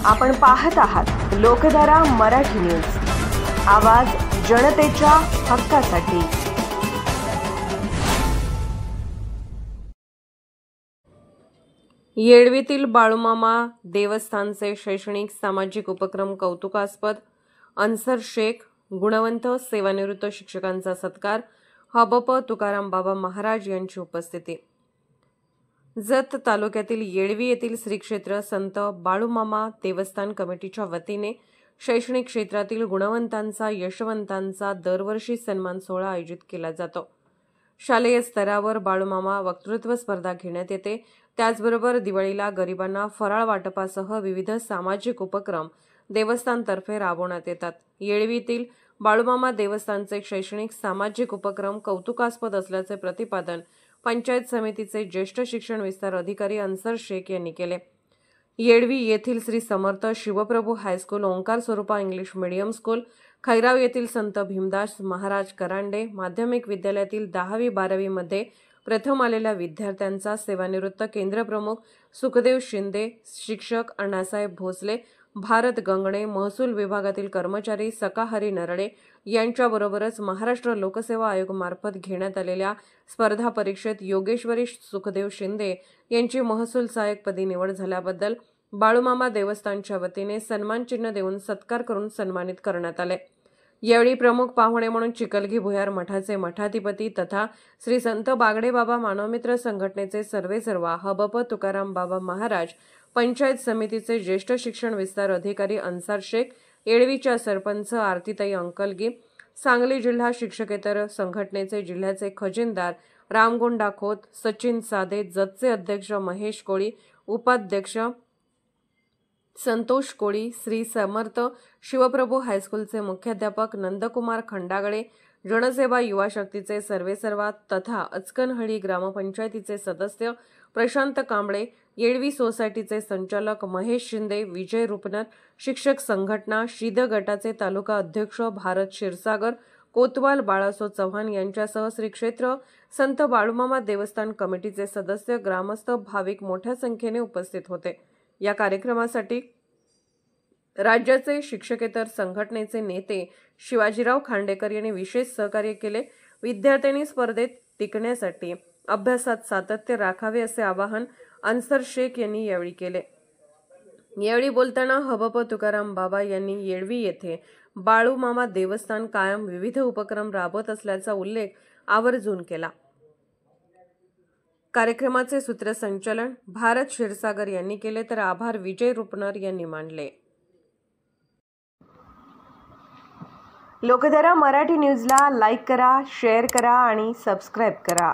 आपण पाहत आहात लोकधारा मराठी न्यूज, आवाज जनतेच्या हक्कासाठी। येळवीतील बाळूमामा देवस्थानचे शैक्षणिक सामाजिक उपक्रम कौतुकास्पद। अन्सर शेख गुणवंत सेवानिवृत्त शिक्षकांचा सत्कार। हबप तुकाराम बाबा महाराज यांची उपस्थिती। जत तालुक्यातील येळवी येथील श्री क्षेत्र संत बाळूमामा देवस्थान कमिटीच्या वतीने शैक्षणिक क्षेत्रातील गुणवंतांचा यशवंतांचा दरवर्षी सन्मान सोहळा आयोजित केला जातो। शालेय स्तरावर बाळूमामा वक्तृत्व स्पर्धा घेण्यात येते। त्याचबरोबर दिवाळीला गरिबांना फराळ वाटपासह विविध सामाजिक उपक्रम देवस्थानतर्फे राबवण्यात येतात। येळवीतील बाळूमामा देवस्थानचे शैक्षणिक सामाजिक उपक्रम कौतुकास्पद असल्याचे प्रतिपादन पंचायत समितीचे ज्येष्ठ शिक्षण विस्तार अधिकारी अन्सर शेख यांनी केले। येळवी येथील श्री समर्थ शिवप्रभू हायस्कूल, ओंकार स्वरूपा इंग्लिश मीडियम स्कूल, खैराव येथील संत भीमदास महाराज करांडे माध्यमिक विद्यालयातील 10वी-12वी मध्ये प्रथम आलेल्या विद्यार्थ्यांचा सेवानिवृत्त केंद्रप्रमुख सुखदेव शिंदे, शिक्षक अण्णासाहेब भोसले, भारत गंगणे, महसूल विभागातील कर्मचारी सकाहरी नरडे यांच्याबरोबरच महाराष्ट्र लोकसेवा आयोग मार्फत घेण्यात आलेल्या स्पर्धा परीक्षेत योगेश्वरी सुखदेव शिंदे यांची महसूल सहाय्यकपदी निवड झाल्याबद्दल बाळूमामा देवस्थानच्या वतीने सन्मान चिन्ह देऊन सत्कार करून सन्मानित करण्यात आले। यावेळी प्रमुख पाहुणे म्हणून चिकलगी भुयार मठाचे मठाधिपती तथा श्री संत बागडे बाबा मानवमित्र संघटनेचे सर्वेसर्वा हबप तुकाराम बाबा महाराज, पंचायत समितीचे ज्येष्ठ शिक्षण विस्तार अधिकारी अन्सर शेख, येळवीच्या सरपंच आरतीताई अंकलगी, सांगली जिल्हा शिक्षकेतर संघटनेचे जिल्ह्याचे खजिनदार रामगोंडा खोत, सचिन साधे, जतचे अध्यक्ष महेश कोळी, उपाध्यक्ष संतोष कोळी, श्री समर्थ शिवप्रभू हायस्कूलचे मुख्याध्यापक नंदकुमार खंडागळे, जनसेवा युवा शक्तीचे सर्वेसर्वा तथा अचकनहळ्ळी ग्रामपंचायतीचे सदस्य प्रशांत कांबळे, येळवी सोसायटीचे संचालक महेश शिंदे, विजय रुपनर, शिक्षक संघटना शीद गटाचे तालुका अध्यक्ष भारत क्षीरसागर, कोतवाल बाळासो चव्हाण यांच्यासह श्री क्षेत्र संत बाळूमामा देवस्थान कमिटीचे सदस्य, ग्रामस्थ, भाविक मोठ्या संख्येने उपस्थित होते। या कार्यक्रमासाठी राज्याचे शिक्षकेतर संघटनेचे नेते शिवाजीराव खांडेकर यांनी विशेष सहकार्य केले। विद्यार्थ्यांनी स्पर्धेत टिकण्यासाठी अभ्यासात सातत्य राखावे असे आवाहन अन्सर शेख यांनी यावेळी केले। यावेळी बोलताना हबप तुकाराम बाबा यांनी येळवी येथे बाळूमामा देवस्थान कायम विविध उपक्रम राबवत असल्याचा उल्लेख आवर्जून केला। कार्यक्रमाचे सूत्रसंचालन भारत क्षीरसागर यांनी केले तर आभार विजय रुपनर यांनी मानले। लोकधारा मराठी न्यूजला लाईक करा, शेअर करा आणि सबस्क्राईब करा।